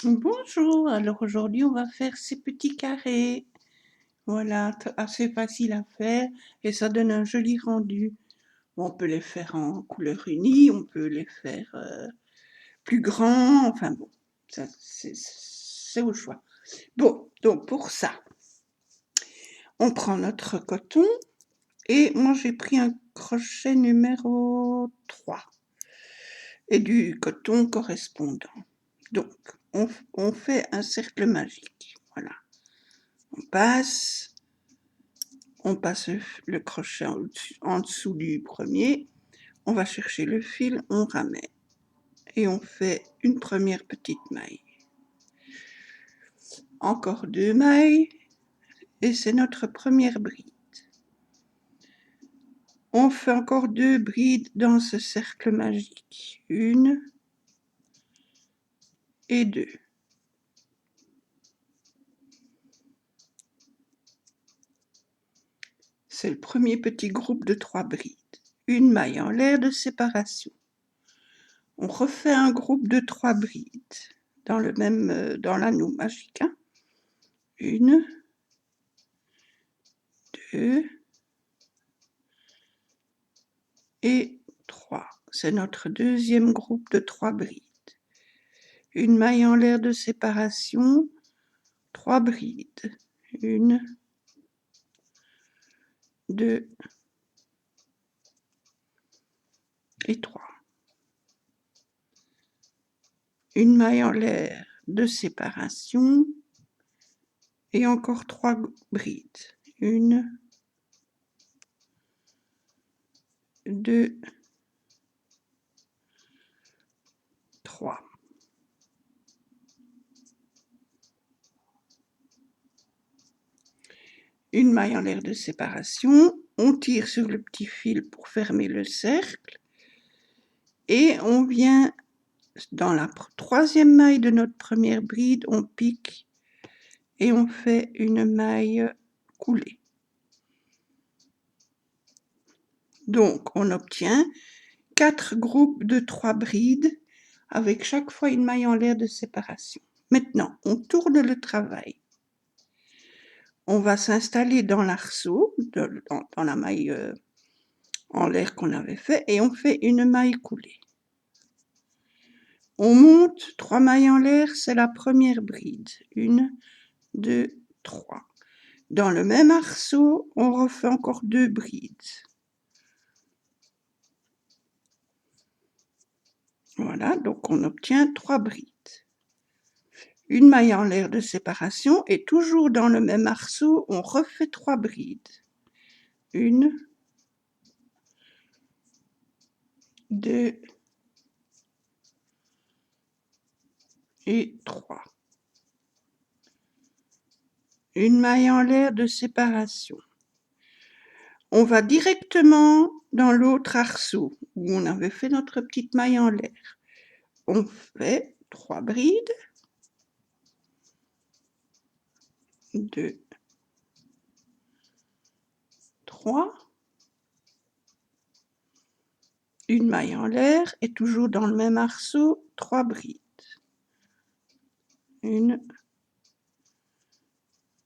Bonjour, alors aujourd'hui on va faire ces petits carrés. Voilà, assez facile à faire et ça donne un joli rendu. Bon, on peut les faire en couleur unie, on peut les faire plus grands, enfin bon, ça c'est au choix. Bon, donc pour ça, on prend notre coton et moi j'ai pris un crochet numéro 3 et du coton correspondant. Donc, on fait un cercle magique, voilà. On passe le crochet en dessous du premier, on va chercher le fil, on ramène et on fait une première petite maille. Encore 2 mailles et c'est notre première bride. On fait encore 2 brides dans ce cercle magique, 1 et 2. C'est le premier petit groupe de 3 brides. Une maille en l'air de séparation. On refait un groupe de 3 brides dans l'anneau magique. 1, 2 et 3. C'est notre deuxième groupe de 3 brides. Une maille en l'air de séparation, 3 brides. 1, 2 et 3. Une maille en l'air de séparation et encore 3 brides. 1, 2, 3. Une maille en l'air de séparation, on tire sur le petit fil pour fermer le cercle et on vient dans la troisième maille de notre première bride, on pique et on fait une maille coulée. Donc on obtient 4 groupes de 3 brides avec chaque fois une maille en l'air de séparation. Maintenant, on tourne le travail. On va s'installer dans l'arceau, dans la maille en l'air qu'on avait fait, et on fait une maille coulée. On monte 3 mailles en l'air, c'est la première bride. 1, 2, 3. Dans le même arceau, on refait encore 2 brides. Voilà, donc on obtient 3 brides. Une maille en l'air de séparation et toujours dans le même arceau, on refait 3 brides. 1, 2 et 3. Une maille en l'air de séparation. On va directement dans l'autre arceau où on avait fait notre petite maille en l'air. On fait 3 brides. 2, 3. Une maille en l'air et toujours dans le même arceau, 3 brides. 1,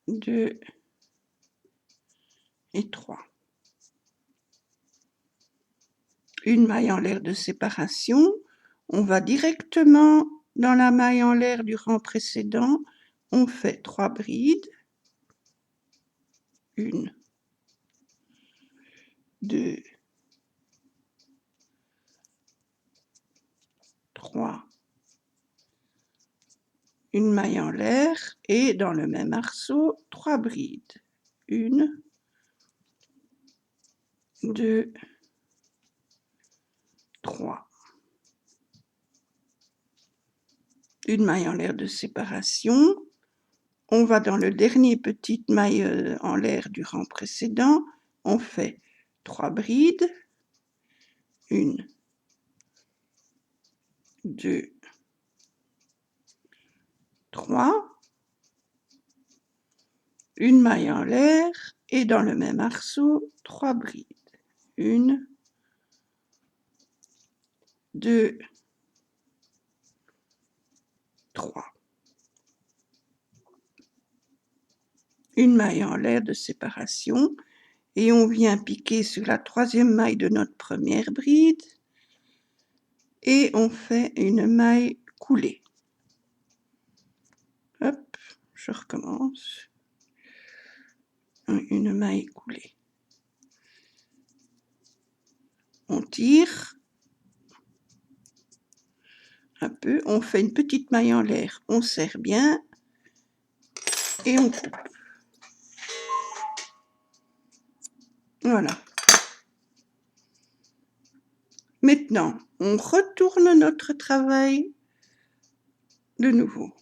2 et 3. Une maille en l'air de séparation, on va directement dans la maille en l'air du rang précédent, on fait 3 brides, 1, 2, 3, une maille en l'air et dans le même arceau, 3 brides, 1, 2, 3. Une maille en l'air de séparation, on va dans le dernier petite maille en l'air du rang précédent, on fait 3 brides, 1, 2, 3, une maille en l'air et dans le même arceau, 3 brides. 1, 2, 3. une maille en l'air de séparation et on vient piquer sur la troisième maille de notre première bride et on fait une maille coulée. Hop, je recommence. Une maille coulée. On tire un peu, on fait une petite maille en l'air, on serre bien et on coupe. Voilà. Maintenant, on retourne notre travail de nouveau.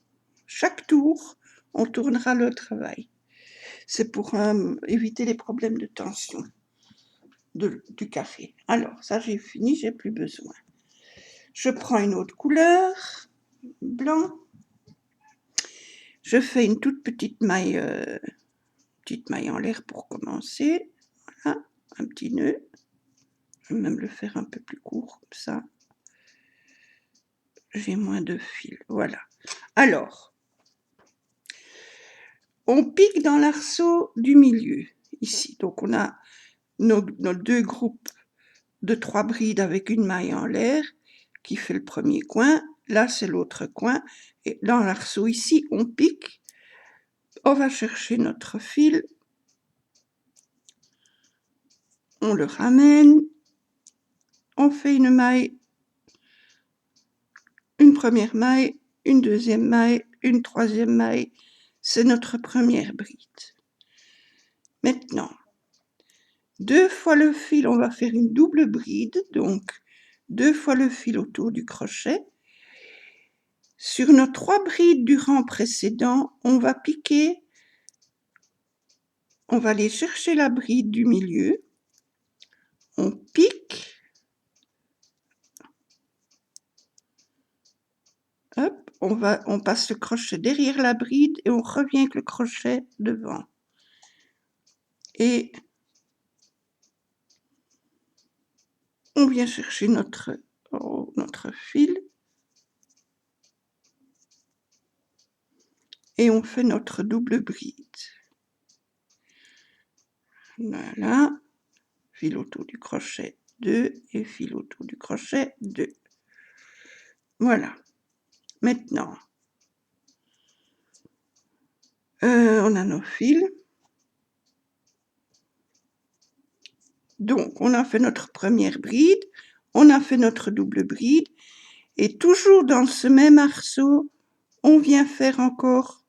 Chaque tour, on tournera le travail. C'est pour éviter les problèmes de tension du carré. Alors, ça j'ai fini, j'ai plus besoin. Je prends une autre couleur, blanc. Je fais une toute petite maille en l'air pour commencer. Voilà, un petit nœud. Je vais même le faire un peu plus court, comme ça. J'ai moins de fil, voilà. Alors, on pique dans l'arceau du milieu, ici. Donc, on a nos deux groupes de 3 brides avec une maille en l'air qui fait le premier coin. Là, c'est l'autre coin. Et dans l'arceau, ici, on pique. On va chercher notre fil. On le ramène. On fait une maille, une première maille, une deuxième maille, une troisième maille. C'est notre première bride. Maintenant, 2 fois le fil, on va faire une double bride, donc 2 fois le fil autour du crochet. Sur nos 3 brides du rang précédent, on va piquer, on va aller chercher la bride du milieu, on pique, hop, on passe le crochet derrière la bride et on revient avec le crochet devant. Et on vient chercher notre fil et on fait notre double bride. Voilà, fil autour du crochet 2 et fil autour du crochet 2. Voilà. Maintenant, on a nos fils. Donc, on a fait notre première bride, on a fait notre double bride, et toujours dans ce même arceau, on vient faire encore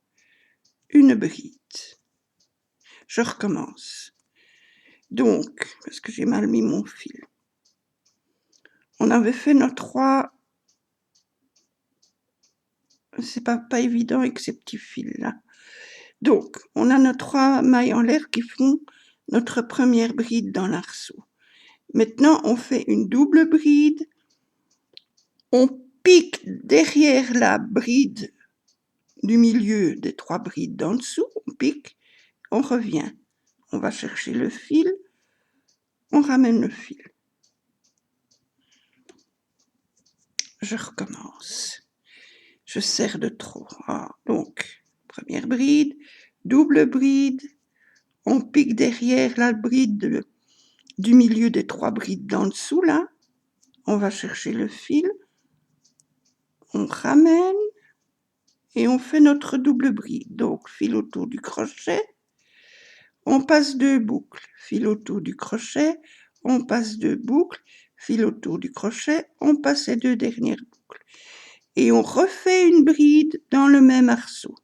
une bride. Je recommence. Donc, parce que j'ai mal mis mon fil. On avait fait nos 3... C'est pas évident avec ces petits fils-là. Donc, on a nos 3 mailles en l'air qui font notre première bride dans l'arceau. Maintenant, on fait une double bride. On pique derrière la bride du milieu des 3 brides d'en dessous. On pique, on revient. On va chercher le fil. On ramène le fil. Je recommence. Je serre de trop. Donc, première bride, double bride. On pique derrière la bride du milieu des 3 brides d'en dessous, là. On va chercher le fil. On ramène. Et on fait notre double bride. Donc, fil autour du crochet. On passe 2 boucles. Fil autour du crochet. On passe 2 boucles. Fil autour du crochet. On passe les 2 dernières boucles. Et on refait une bride dans le même arceau.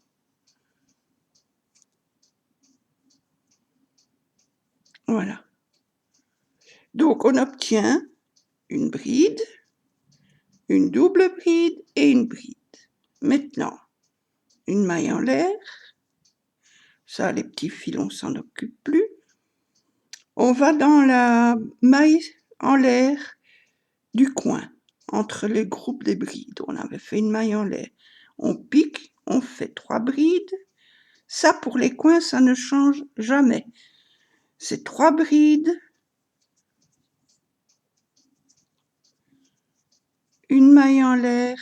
Voilà. Donc, on obtient une bride, une double bride et une bride. Maintenant, une maille en l'air. Ça, les petits fils, on s'en occupe plus. On va dans la maille en l'air du coin, entre les groupes des brides. On avait fait une maille en l'air. On pique, on fait 3 brides. Ça, pour les coins, ça ne change jamais. C'est 3 brides, une maille en l'air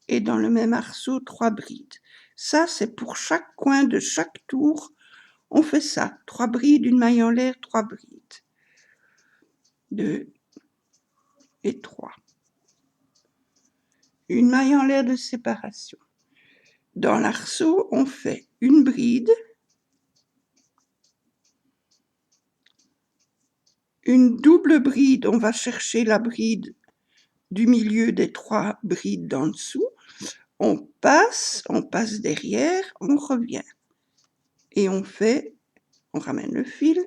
et dans le même arceau, 3 brides. Ça, c'est pour chaque coin de chaque tour On fait ça, 3 brides, une maille en l'air, 3 brides. 2 et 3. Une maille en l'air de séparation. Dans l'arceau, on fait une bride, une double bride, on va chercher la bride du milieu des 3 brides d'en dessous, on passe derrière, on revient. Et on ramène le fil,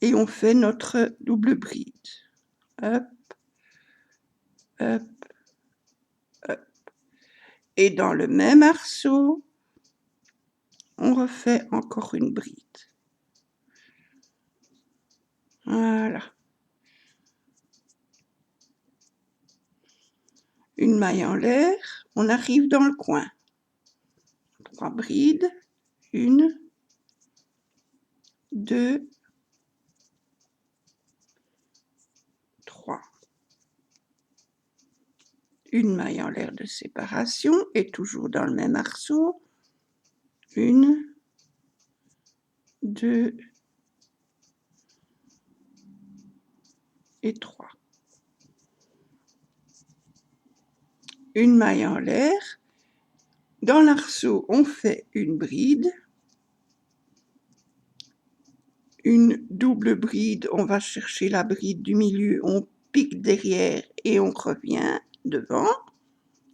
et on fait notre double bride. Hop, hop, hop. Et dans le même arceau, on refait encore une bride. Voilà. Une maille en l'air, on arrive dans le coin. 3 brides, 1, 2, 3. Une maille en l'air de séparation et toujours dans le même arceau. 1, 2 et 3. Une maille en l'air. Dans l'arceau, on fait une bride, une double bride, on va chercher la bride du milieu, on pique derrière et on revient devant,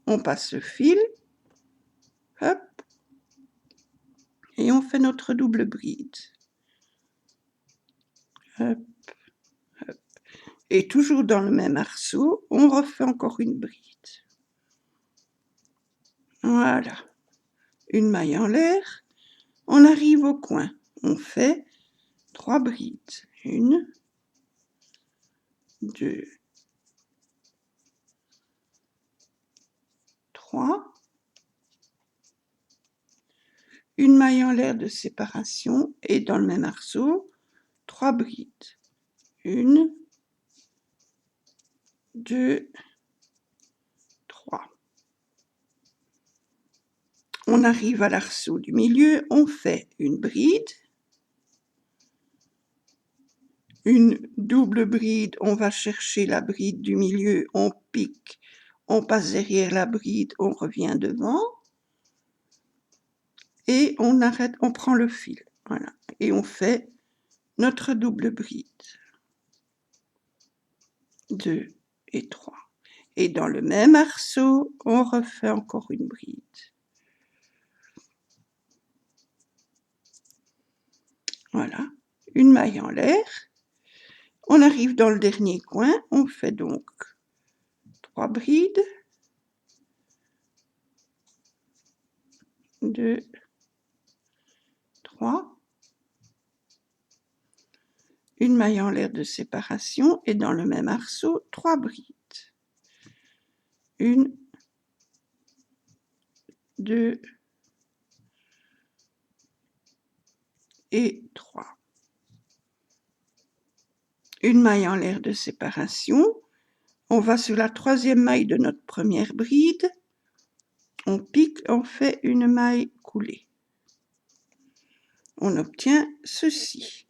on passe le fil, hop, et on fait notre double bride. Hop, hop. Et toujours dans le même arceau, on refait encore une bride. Voilà, une maille en l'air, on arrive au coin, on fait 3 brides, 1, 2, 3, une maille en l'air de séparation et dans le même arceau, 3 brides, 1, 2, 3. On arrive à l'arceau du milieu, on fait une bride, une double bride, on va chercher la bride du milieu, on pique, on passe derrière la bride, on revient devant, et on arrête, on prend le fil, voilà, et on fait notre double bride. 2 et 3. Et dans le même arceau, on refait encore une bride. Voilà, une maille en l'air. On arrive dans le dernier coin, on fait donc 3 brides, 2, 3, une maille en l'air de séparation et dans le même arceau, 3 brides. 1, 2 et 3. Une maille en l'air de séparation. On va sur la 3e maille de notre première bride. On pique, on fait une maille coulée. On obtient ceci.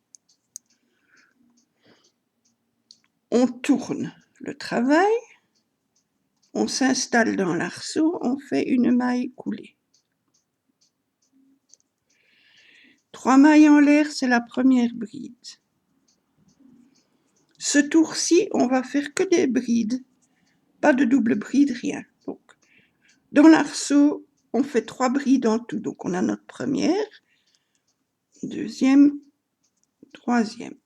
On tourne le travail. On s'installe dans l'arceau, on fait une maille coulée. 3 mailles en l'air, c'est la première bride. Ce tour-ci, on va faire que des brides, pas de double bride, rien. Donc, dans l'arceau, on fait 3 brides en tout. Donc, on a notre première, deuxième, troisième.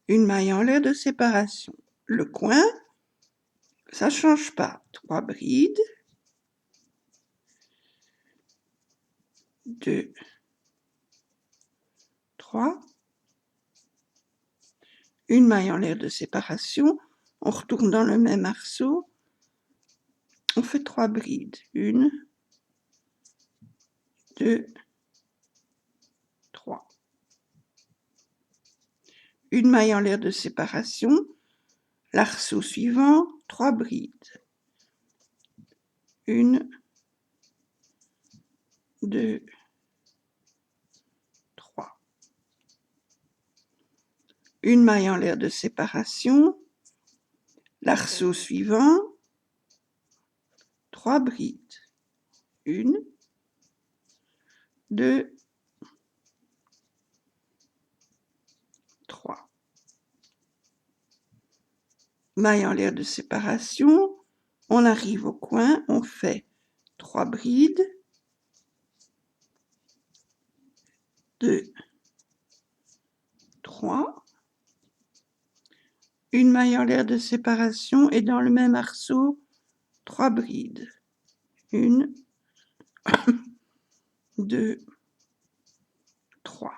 Une maille en l'air de séparation. Le coin, ça ne change pas. 3 brides, 2, 3, une maille en l'air de séparation, on retourne dans le même arceau, on fait 3 brides, 1, 2, 3. Une maille en l'air de séparation, l'arceau suivant, 3 brides, 1, 2, une maille en l'air de séparation, l'arceau suivant, 3 brides, 1, 2, 3. Maille en l'air de séparation, on arrive au coin, on fait 3 brides, 2, 3, une maille en l'air de séparation et dans le même arceau, 3 brides, 1, 2, 3.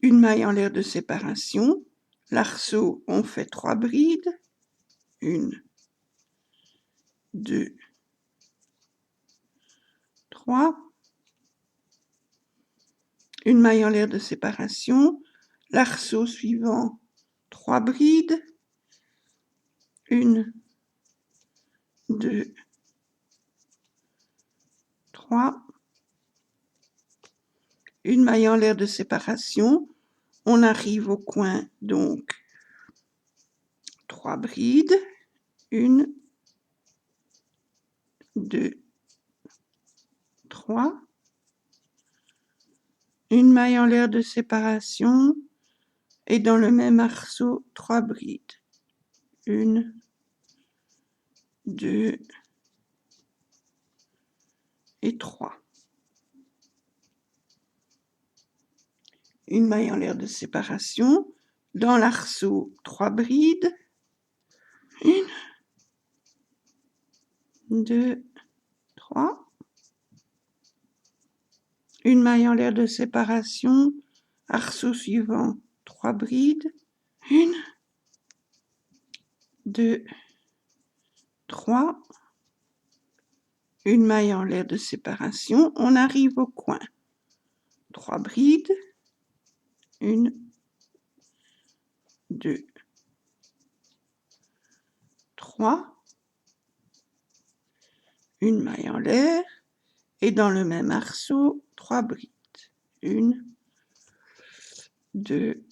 Une maille en l'air de séparation, l'arceau, on fait 3 brides, 1, 2, 3. Une maille en l'air de séparation, l'arceau suivant, 3 brides, 1, 2, 3. Une maille en l'air de séparation, on arrive au coin, donc 3 brides, 1, 2, 3. Une maille en l'air de séparation et dans le même arceau, 3 brides, 1, 2 et 3. Une maille en l'air de séparation, dans l'arceau, 3 brides, 1, 2, 3. Une maille en l'air de séparation, arceau suivant, 3 brides, 1, 2, 3. Une maille en l'air de séparation, on arrive au coin, 3 brides, 1, 2, 3. Une maille en l'air et dans le même arceau, 3 brides, 1, 2,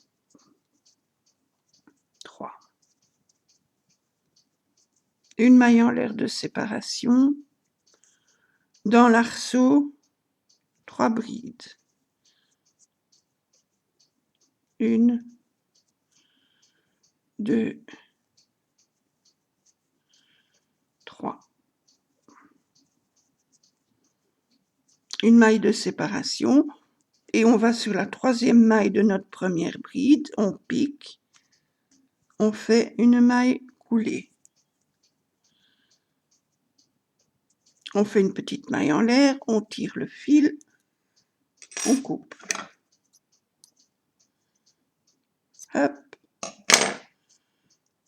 3. Une maille en l'air de séparation, dans l'arceau, 3 brides, 1, 2, 3. Une maille de séparation et on va sur la 3e maille de notre première bride, on pique, on fait une maille coulée. On fait une petite maille en l'air, on tire le fil, on coupe. Hop.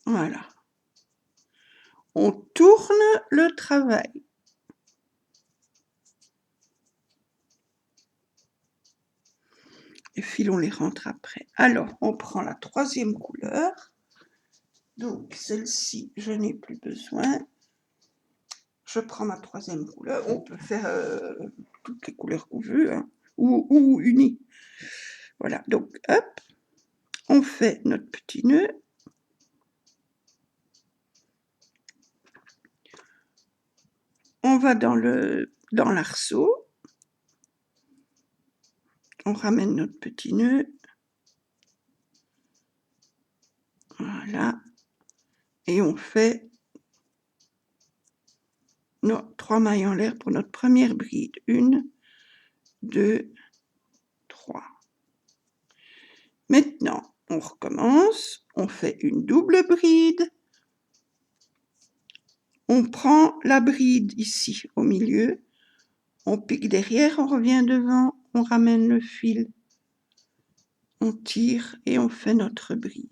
Voilà. On tourne le travail. Les fils, on les rentre après. Alors, on prend la 3e couleur. Donc, celle-ci, je n'ai plus besoin. Je prends ma 3e couleur. On peut faire toutes les couleurs qu'on veut, hein, ou unies. Voilà, donc, hop, on fait notre petit nœud. On va dans l'arceau. On ramène notre petit nœud. Voilà. Et on fait nos 3 mailles en l'air pour notre première bride. 1, 2, 3. Maintenant, on recommence. On fait une double bride. On prend la bride ici au milieu. On pique derrière, on revient devant, on ramène le fil. On tire et on fait notre bride.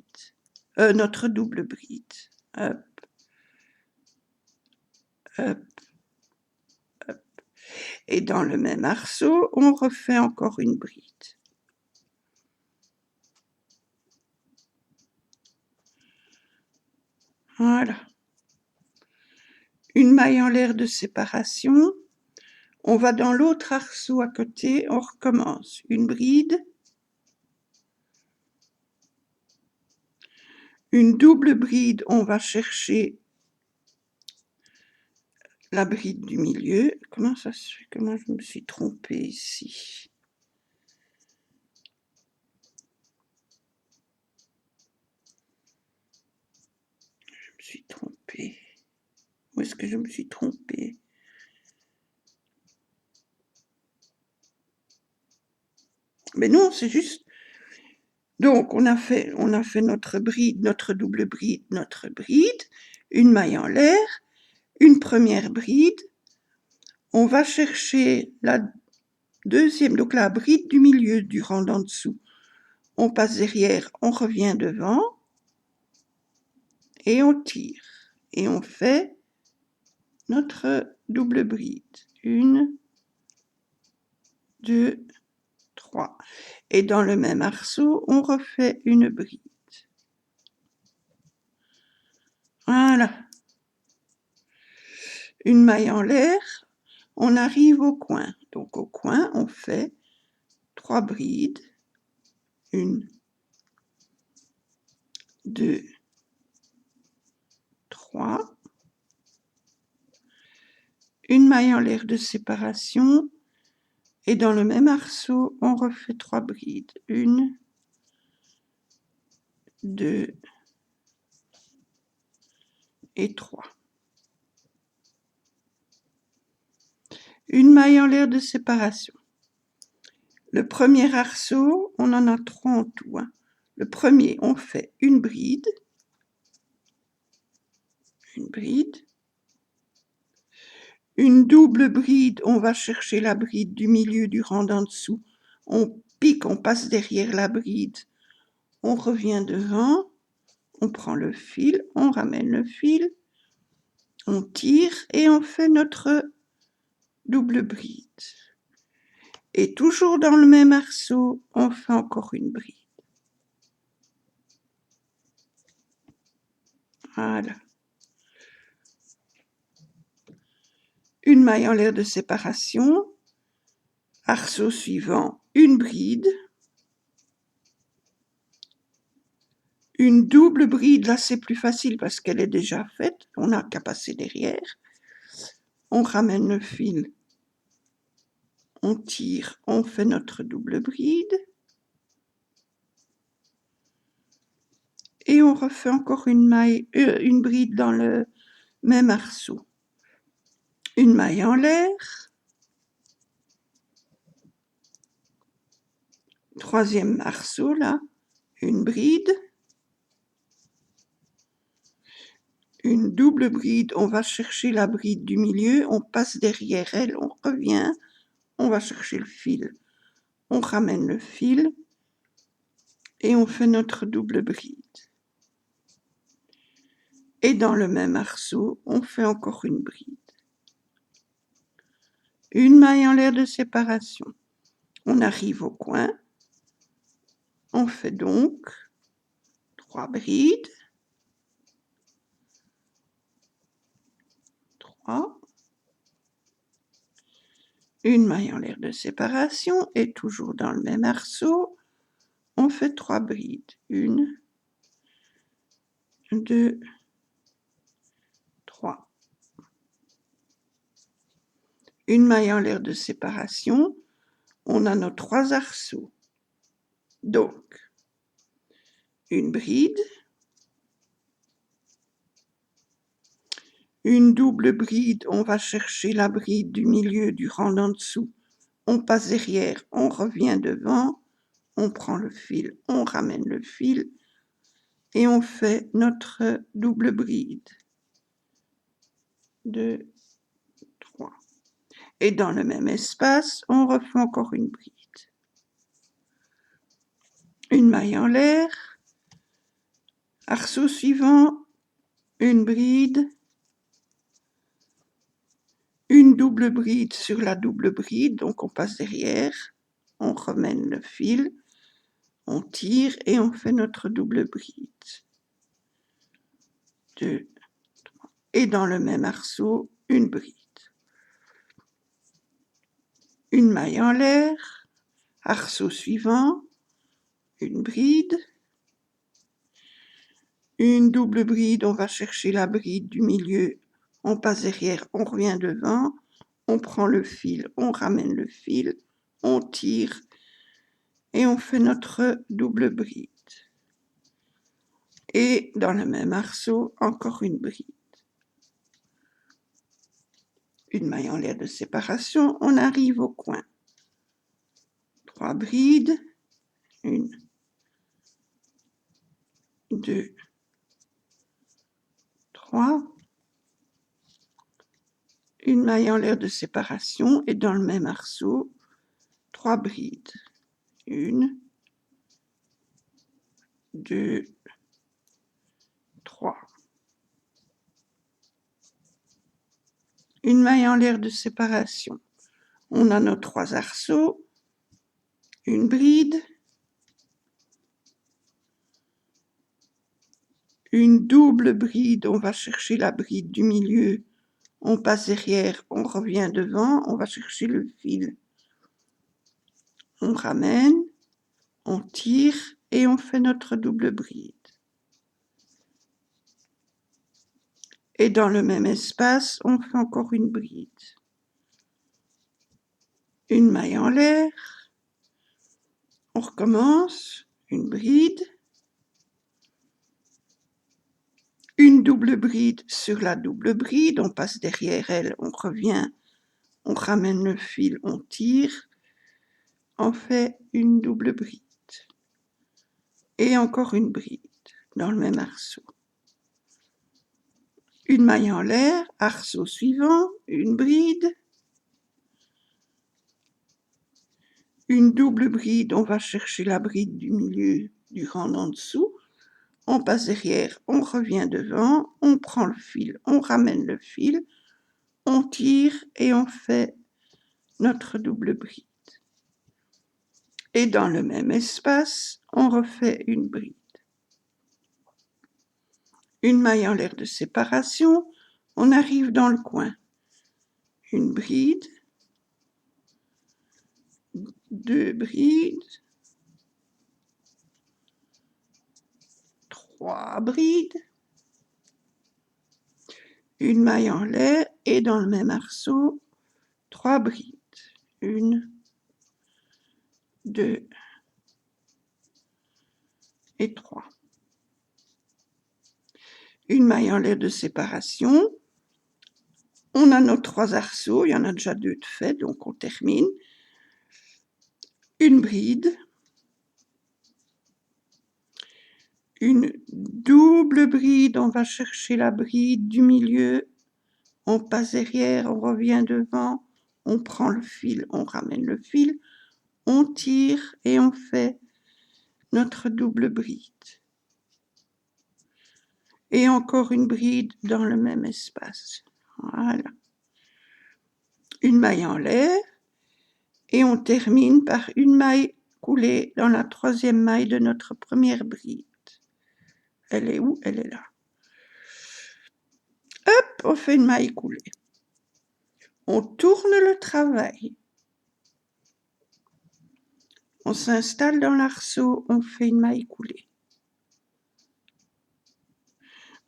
Notre double bride. Hop. Hop. Hop. Et dans le même arceau, on refait encore une bride. Voilà. Une maille en l'air de séparation. On va dans l'autre arceau à côté, on recommence. Une bride. une double bride, on va chercher la bride du milieu. Comment ça se fait? Comment je me suis trompée ici? Je me suis trompée. Où est-ce que je me suis trompée? Mais non, c'est juste... Donc, on a fait notre bride, notre double bride, notre bride, une maille en l'air, une première bride. On va chercher la deuxième, donc la bride du milieu du rang d'en dessous. On passe derrière, on revient devant et on tire. Et on fait notre double bride. 1, 2, 3. Et dans le même arceau, on refait une bride. Voilà. Une maille en l'air, on arrive au coin. Donc au coin, on fait 3 brides. 1, 2, 3. Une maille en l'air de séparation. Et dans le même arceau, on refait 3 brides. 1, 2 et 3. Une maille en l'air de séparation. Le premier arceau, on en a 3 en tout. Le premier, on fait une bride. Une bride. Une double bride, on va chercher la bride du milieu du rang d'en dessous. On pique, on passe derrière la bride. On revient devant. On prend le fil, on ramène le fil. On tire et on fait notre double bride. Et toujours dans le même arceau, on fait encore une bride. Voilà. Une maille en l'air de séparation. Arceau suivant, une bride. Une double bride, là c'est plus facile parce qu'elle est déjà faite. On n'a qu'à passer derrière. On ramène le fil. On tire, on fait notre double bride. Et on refait encore une bride dans le même arceau. Une maille en l'air. Troisième arceau là, une bride. Une double bride, on va chercher la bride du milieu, on passe derrière elle, on revient, on va chercher le fil. On ramène le fil et on fait notre double bride. Et dans le même arceau, on fait encore une bride. Une maille en l'air de séparation. On arrive au coin. On fait donc 3 brides. 3. Une maille en l'air de séparation et toujours dans le même arceau, on fait 3 brides. 1, 2, 3. Une maille en l'air de séparation, on a nos 3 arceaux. Donc, une bride, une double bride, on va chercher la bride du milieu du rang d'en dessous. On passe derrière, on revient devant, on prend le fil, on ramène le fil et on fait notre double bride. 2, 3. Et dans le même espace, on refait encore une bride. Une maille en l'air, arceau suivant, une bride, une double bride sur la double bride, donc on passe derrière, on remène le fil, on tire et on fait notre double bride. 2, 3. Et dans le même arceau, une bride. Une maille en l'air, arceau suivant, une bride, Une double bride, on va chercher la bride du milieu, on passe derrière, on revient devant, on prend le fil, on ramène le fil, on tire et on fait notre double bride. Et dans le même arceau, encore une bride. Une maille en l'air de séparation, on arrive au coin. 3 brides, 1, 2, 3. Une maille en l'air de séparation et dans le même arceau, 3 brides. 1, 2, 3. Une maille en l'air de séparation. On a nos 3 arceaux, une bride, une double bride, on va chercher la bride du milieu, on passe derrière, on revient devant, on va chercher le fil, on ramène, on tire et on fait notre double bride. Et dans le même espace, on fait encore une bride. Une maille en l'air, on recommence, une bride, une double bride sur la double bride, on passe derrière elle, on revient, on ramène le fil, on tire, on fait une double bride. Et encore une bride dans le même arceau. Une maille en l'air, arceau suivant, une bride, une double bride, on va chercher la bride du milieu du rang d'en dessous, on passe derrière, on revient devant, on prend le fil, on ramène le fil, on tire et on fait notre double bride. Et dans le même espace, on refait une bride. Une maille en l'air de séparation, on arrive dans le coin. Une bride, 2 brides, 3 brides, une maille en l'air et dans le même arceau, 3 brides. 1, 2 et 3. Une maille en l'air de séparation. On a nos 3 arceaux, il y en a déjà 2 de fait, donc on termine. Une bride, une double bride, on va chercher la bride du milieu, on passe derrière, on revient devant, on prend le fil, on ramène le fil, on tire et on fait notre double bride. Et encore une bride dans le même espace. Voilà. Une maille en l'air et on termine par une maille coulée dans la 3e maille de notre première bride. Elle est où? Elle est là. Hop, on fait une maille coulée. On tourne le travail. On s'installe dans l'arceau, on fait une maille coulée.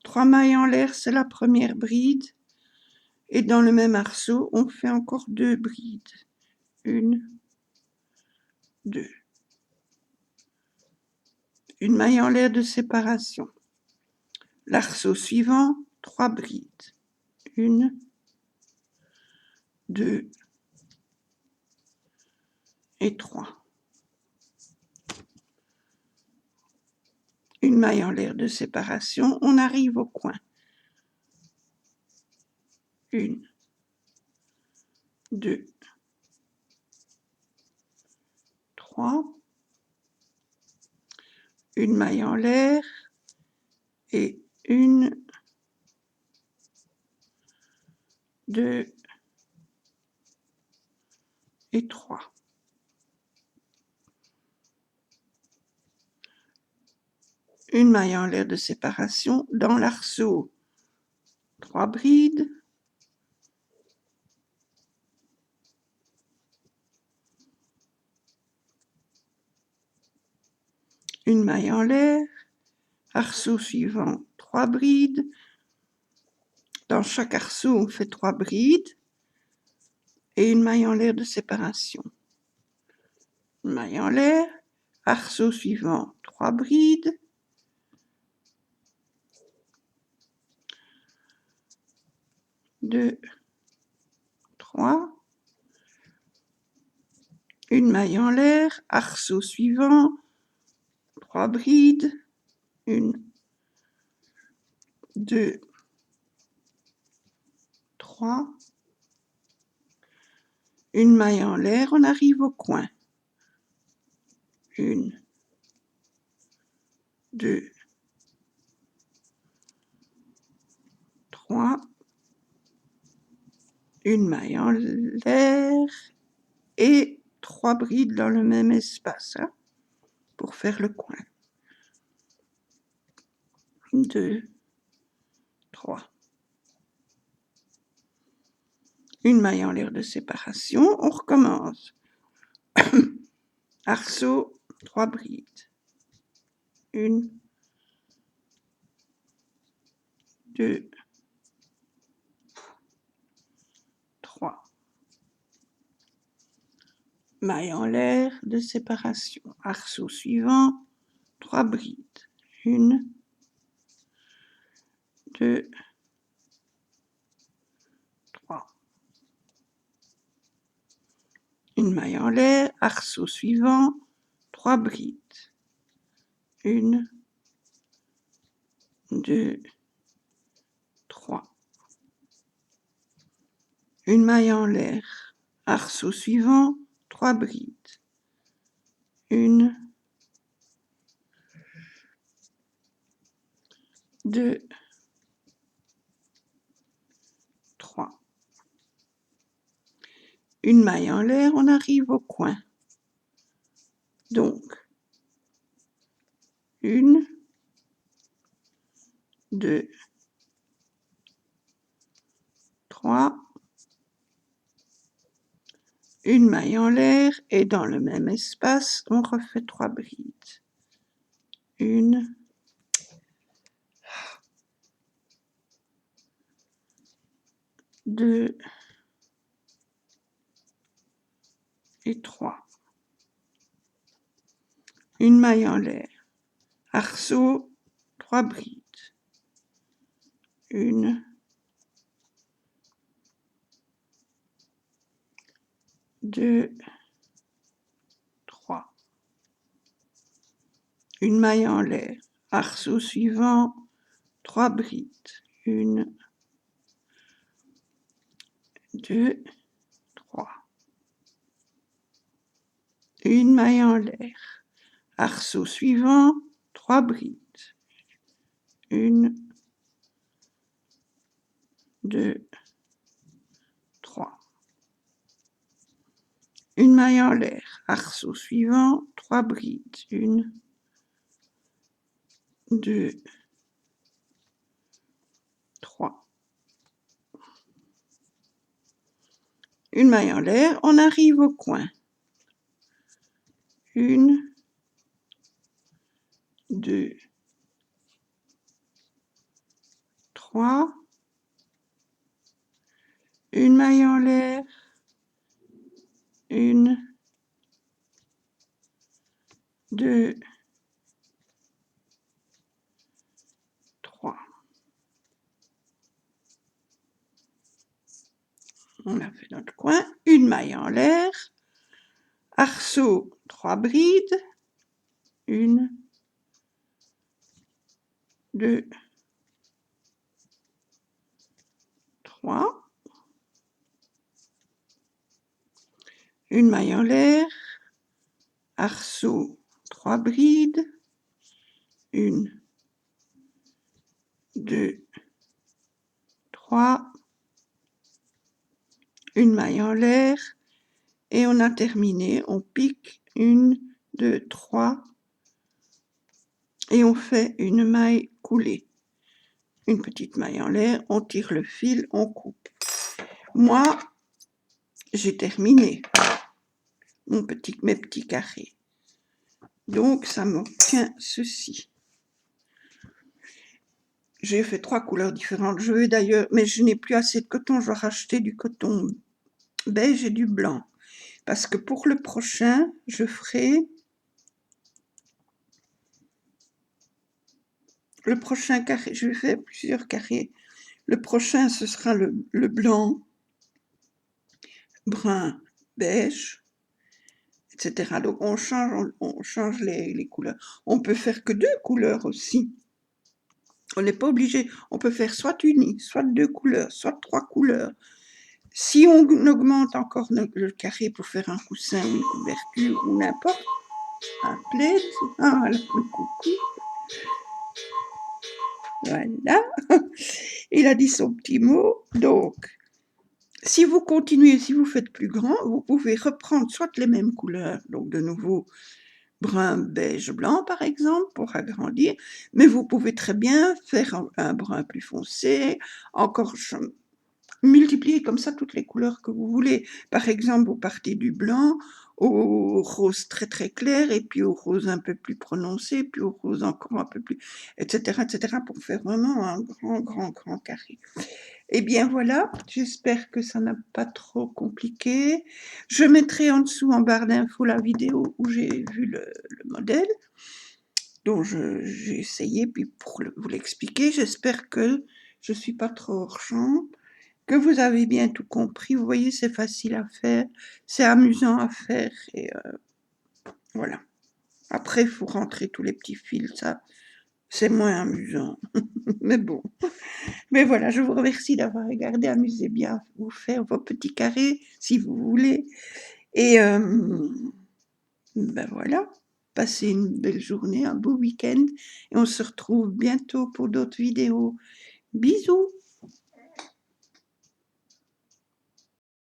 3 mailles en l'air, c'est la première bride. Et dans le même arceau, on fait encore 2 brides. 1, 2. Une maille en l'air de séparation. L'arceau suivant, 3 brides. 1, 2 et 3. Une maille en l'air de séparation, on arrive au coin. 1, 2, 3. Une maille en l'air et 1, 2 et 3. Une maille en l'air de séparation dans l'arceau. 3 brides. Une maille en l'air arceau suivant, 3 brides. Dans chaque arceau, on fait 3 brides et une maille en l'air de séparation. Une maille en l'air, arceau suivant, 3 brides. Deux, 3. Une maille en l'air, arceau suivant, 3 brides. 1, 2, 3. Une maille en l'air, on arrive au coin. 1, 2, 3. Une maille en l'air et 3 brides dans le même espace, hein, pour faire le coin. 2, 3. Une maille en l'air de séparation, on recommence. Arceau, 3 brides. 1, 2, 3. Maille en l'air de séparation. Arceau suivant, 3 brides. 1, 2, 3. Une maille en l'air, arceau suivant, 3 brides. 1, 2, 3. Une maille en l'air, arceau suivant, 3 brides. 1, 2, 3. Une maille en l'air, on arrive au coin. Donc, 1, 2, 3. Une maille en l'air et dans le même espace, on refait 3 brides. 1, 2 et 3. Une maille en l'air, arceau, 3 brides. 1, 2, 3. Une maille en l'air, arceau suivant, 3 brides. 1, 2, 3. Une maille en l'air, arceau suivant, 3 brides. 1, 2, 3. Une maille en l'air, arceau suivant, 3 brides. 1, 2, 3. Une maille en l'air, on arrive au coin. 1, 2, 3. Une maille en l'air. 1, 2, 3. On a fait notre coin. Une maille en l'air. Arceau, 3 brides. 1, 2, 3. Une maille en l'air. Arceau, 3 brides. 1, 2, 3. Une maille en l'air. Et on a terminé. On pique 1, 2, 3. Et on fait une maille coulée. Une petite maille en l'air, on tire le fil, on coupe. Moi, j'ai terminé mes petits carrés. Donc, ça m'obtient ceci. J'ai fait 3 couleurs différentes. Je vais d'ailleurs, mais je n'ai plus assez de coton, je dois racheter du coton beige et du blanc. Parce que pour le prochain, je ferai le prochain carré, je vais faire plusieurs carrés. Le prochain, ce sera le blanc, brun, beige, etc. Donc on change les couleurs. On peut faire que 2 couleurs aussi. On n'est pas obligé. On peut faire soit une, soit 2 couleurs, soit 3 couleurs. Si on augmente encore le carré pour faire un coussin ou une couverture ou n'importe, un plaid, ah, voilà, le coucou, voilà, il a dit son petit mot. Donc, si vous continuez, si vous faites plus grand, vous pouvez reprendre soit les mêmes couleurs, donc de nouveau brun, beige, blanc par exemple, pour agrandir, mais vous pouvez très bien faire un brun plus foncé, encore multiplier comme ça toutes les couleurs que vous voulez. Par exemple, vous partez du blanc au rose très très clair, et puis au rose un peu plus prononcé, puis au rose encore un peu plus, etc., pour faire vraiment un grand carré. Eh bien voilà, j'espère que ça n'a pas trop compliqué. Je mettrai en dessous en barre d'infos la vidéo où j'ai vu le modèle, dont j'ai essayé, puis pour vous l'expliquer. J'espère que je suis pas trop hors champ, que vous avez bien tout compris. Vous voyez, c'est facile à faire, c'est amusant à faire, et voilà. Après, il faut rentrer tous les petits fils, ça, c'est moins amusant. Mais bon. Mais voilà, je vous remercie d'avoir regardé. Amusez bien à vous faire vos petits carrés, si vous voulez. Et ben voilà, passez une belle journée, un beau week-end. Et on se retrouve bientôt pour d'autres vidéos. Bisous!